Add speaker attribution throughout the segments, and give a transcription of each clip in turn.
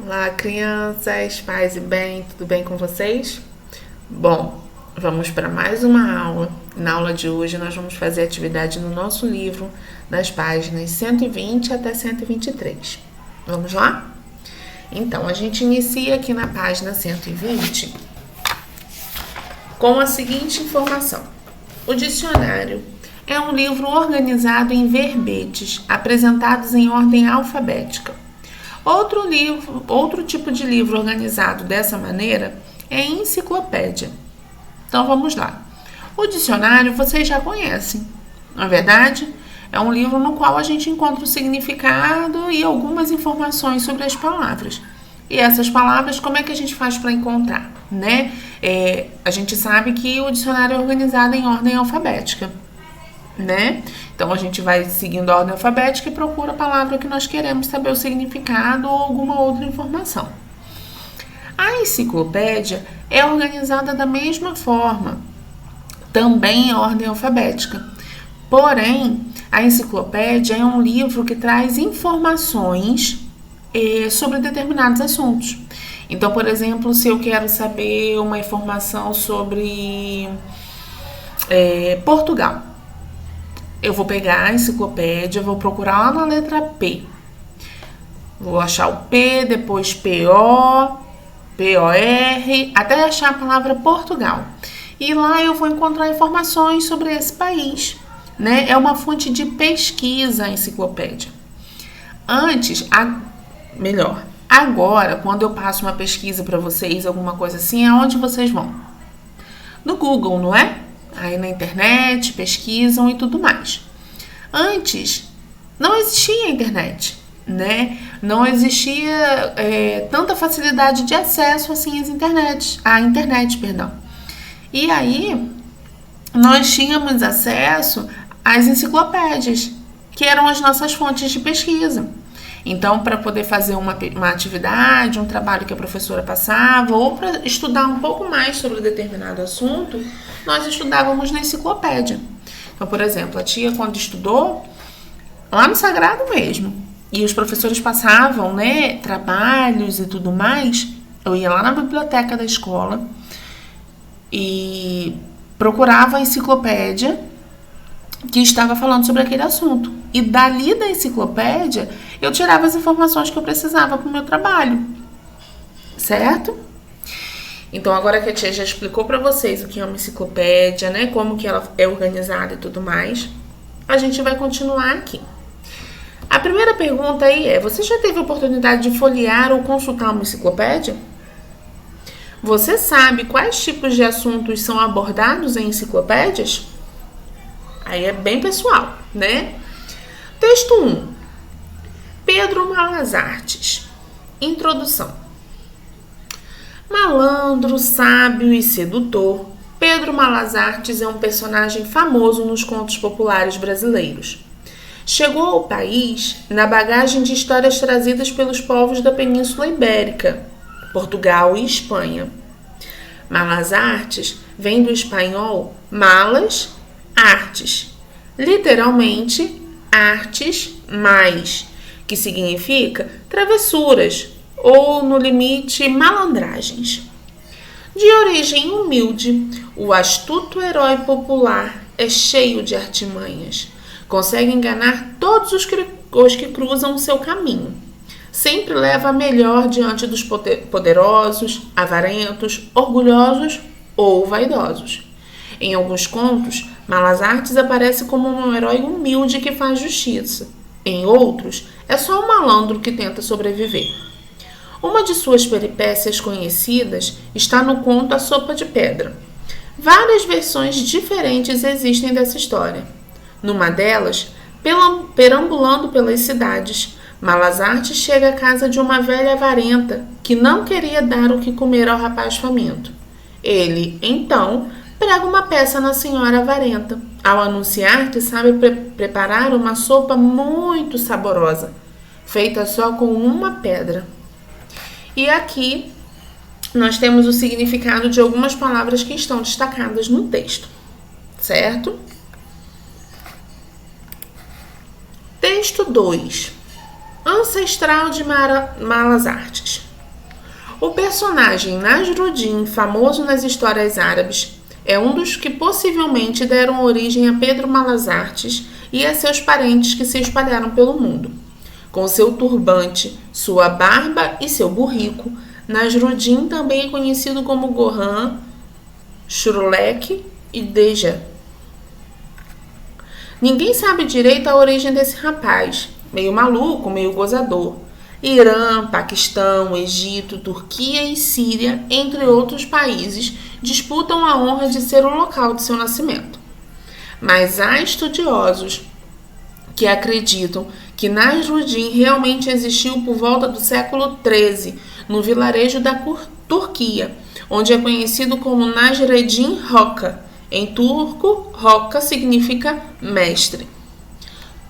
Speaker 1: Olá, crianças, paz e bem, tudo bem com vocês? Bom, vamos para mais uma aula. Na aula de hoje, nós vamos fazer atividade no nosso livro, nas páginas 120 até 123. Vamos lá? Então, a gente inicia aqui na página 120 com a seguinte informação: o dicionário é um livro organizado em verbetes, apresentados em ordem alfabética. Outro tipo de livro organizado dessa maneira é a enciclopédia. Então vamos lá. O dicionário vocês já conhecem, não é verdade? É um livro no qual a gente encontra o significado e algumas informações sobre as palavras. E essas palavras, como é que a gente faz para encontrar, né? A gente sabe que o dicionário é organizado em ordem alfabética, né? Então a gente vai seguindo a ordem alfabética e procura a palavra que nós queremos saber o significado ou alguma outra informação. A enciclopédia é organizada da mesma forma, também em ordem alfabética. Porém, a enciclopédia é um livro que traz informações sobre determinados assuntos. Então, por exemplo, se eu quero saber uma informação sobre Portugal, eu vou pegar a enciclopédia, vou procurar lá na letra P. Vou achar o P, depois PO, POR, até achar a palavra Portugal. E lá eu vou encontrar informações sobre esse país, né? É uma fonte de pesquisa a enciclopédia. Agora, quando eu passo uma pesquisa para vocês, alguma coisa assim, aonde vocês vão? No Google, não é? Aí na internet, pesquisam e tudo mais. Antes, não existia internet, né? Não existia tanta facilidade de acesso assim à internet, perdão. E aí, nós tínhamos acesso às enciclopédias, que eram as nossas fontes de pesquisa. Então, para poder fazer uma atividade, um trabalho que a professora passava, ou para estudar um pouco mais sobre determinado assunto, nós estudávamos na enciclopédia. Então, por exemplo, a tia, quando estudou, lá no Sagrado mesmo, e os professores passavam, né, trabalhos e tudo mais, eu ia lá na biblioteca da escola e procurava a enciclopédia que estava falando sobre aquele assunto. E dali da enciclopédia, eu tirava as informações que eu precisava para o meu trabalho. Certo? Então, agora que a tia já explicou para vocês o que é uma enciclopédia, né? Como que ela é organizada e tudo mais, a gente vai continuar aqui. A primeira pergunta aí é: você já teve a oportunidade de folhear ou consultar uma enciclopédia? Você sabe quais tipos de assuntos são abordados em enciclopédias? Aí é bem pessoal, né? Texto 1. Pedro Malas Artes. Introdução. Malandro, sábio e sedutor, Pedro Malas Artes é um personagem famoso nos contos populares brasileiros. Chegou ao país na bagagem de histórias trazidas pelos povos da Península Ibérica, Portugal e Espanha. Malas Artes vem do espanhol malas, artes, literalmente artes mais, que significa travessuras ou, no limite, malandragens. De origem humilde, o astuto herói popular é cheio de artimanhas. Consegue enganar todos os que cruzam o seu caminho. Sempre leva a melhor diante dos poderosos, avarentos, orgulhosos ou vaidosos. Em alguns contos, Malas Artes aparece como um herói humilde que faz justiça. Em outros, é só um malandro que tenta sobreviver. Uma de suas peripécias conhecidas está no conto A Sopa de Pedra. Várias versões diferentes existem dessa história. Numa delas, perambulando pelas cidades, Malas Artes chega à casa de uma velha avarenta que não queria dar o que comer ao rapaz faminto. Ele, então, prega uma peça na senhora avarenta, ao anunciar que sabe preparar uma sopa muito saborosa, feita só com uma pedra. E aqui nós temos o significado de algumas palavras que estão destacadas no texto, certo? Texto 2. Ancestral de Malas Artes. O personagem Nasruddin, famoso nas histórias árabes, é um dos que possivelmente deram origem a Pedro Malas Artes e a seus parentes que se espalharam pelo mundo. Com seu turbante, sua barba e seu burrico, Nasruddin também é conhecido como Gohan, Shrulek e Deja. Ninguém sabe direito a origem desse rapaz, meio maluco, meio gozador. Irã, Paquistão, Egito, Turquia e Síria, entre outros países, disputam a honra de ser o local de seu nascimento. Mas há estudiosos que acreditam que Nasruddin realmente existiu por volta do século XIII, no vilarejo da Turquia, onde é conhecido como Nasreddin Hoca. Em turco, Hoca significa mestre.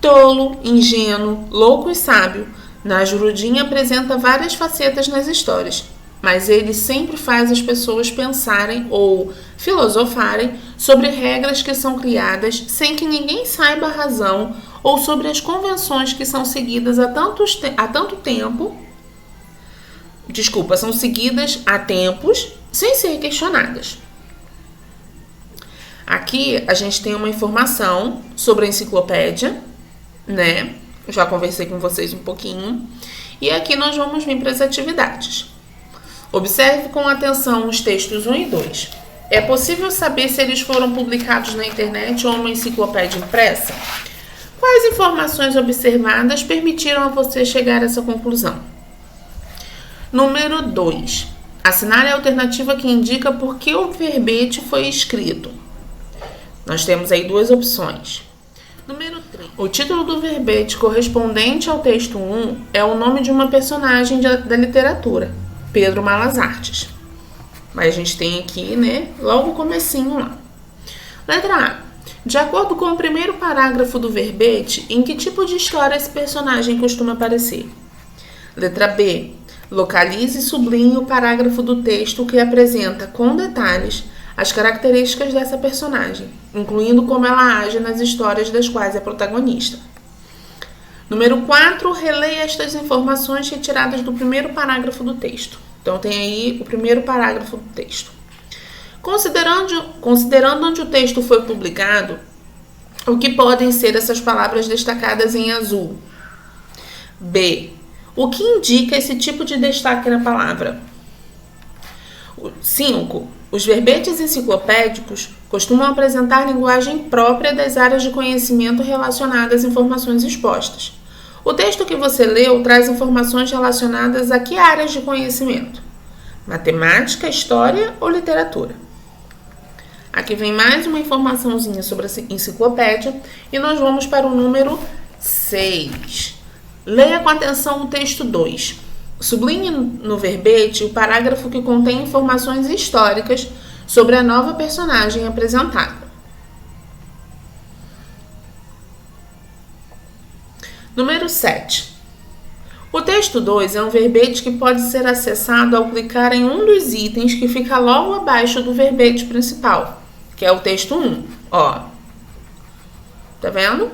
Speaker 1: Tolo, ingênuo, louco e sábio, Nasruddin apresenta várias facetas nas histórias, mas ele sempre faz as pessoas pensarem ou filosofarem sobre regras que são criadas sem que ninguém saiba a razão ou sobre as convenções que são seguidas são seguidas há tempos sem ser questionadas. Aqui a gente tem uma informação sobre a enciclopédia, né? Eu já conversei com vocês um pouquinho. E aqui nós vamos vir para as atividades. Observe com atenção os textos 1 e 2. É possível saber se eles foram publicados na internet ou numa enciclopédia impressa? Quais informações observadas permitiram a você chegar a essa conclusão? Número 2. Assinale a alternativa que indica por que o verbete foi escrito. Nós temos aí duas opções. Número 3. O título do verbete correspondente ao texto 1 é o nome de uma personagem da literatura, Pedro Malas Artes. Mas a gente tem aqui, né, logo o comecinho lá. Letra A. De acordo com o primeiro parágrafo do verbete, em que tipo de história esse personagem costuma aparecer? Letra B. Localize e sublinhe o parágrafo do texto que apresenta com detalhes as características dessa personagem, incluindo como ela age nas histórias das quais é protagonista. Número 4, releia estas informações retiradas do primeiro parágrafo do texto. Então, tem aí o primeiro parágrafo do texto. Considerando onde o texto foi publicado, o que podem ser essas palavras destacadas em azul? B. O que indica esse tipo de destaque na palavra? 5. Os verbetes enciclopédicos costumam apresentar linguagem própria das áreas de conhecimento relacionadas às informações expostas. O texto que você leu traz informações relacionadas a que áreas de conhecimento? Matemática, história ou literatura? Aqui vem mais uma informaçãozinha sobre a enciclopédia e nós vamos para o número 6. Leia com atenção o texto 2. Sublinhe no verbete o parágrafo que contém informações históricas sobre a nova personagem apresentada. Número 7. O texto 2 é um verbete que pode ser acessado ao clicar em um dos itens que fica logo abaixo do verbete principal, que é o texto 1. Ó. Tá vendo?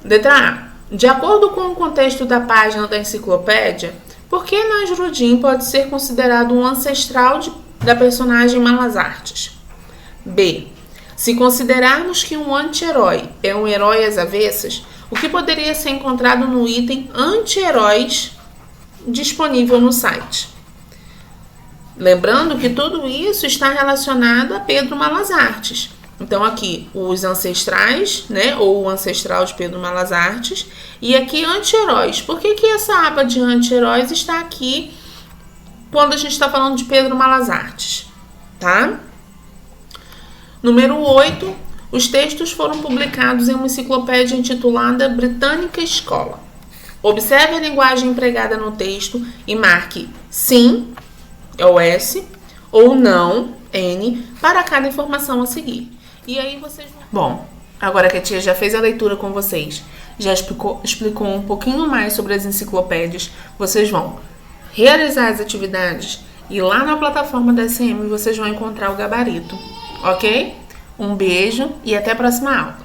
Speaker 1: Letra A. De acordo com o contexto da página da enciclopédia, por que Nasruddin pode ser considerado um ancestral da personagem Malas Artes? B. Se considerarmos que um anti-herói é um herói às avessas, o que poderia ser encontrado no item anti-heróis disponível no site? Lembrando que tudo isso está relacionado a Pedro Malas Artes. Então, aqui, os ancestrais, né, ou o ancestral de Pedro Malas Artes, e aqui, anti-heróis. Por que essa aba de anti-heróis está aqui quando a gente está falando de Pedro Malas Artes? Tá? Número 8. Os textos foram publicados em uma enciclopédia intitulada Britânica Escola. Observe a linguagem empregada no texto e marque sim, é o S, ou não, N, para cada informação a seguir. E aí vocês vão... Bom, agora que a tia já fez a leitura com vocês, já explicou um pouquinho mais sobre as enciclopédias, vocês vão realizar as atividades e lá na plataforma da SM vocês vão encontrar o gabarito, ok? Um beijo e até a próxima aula.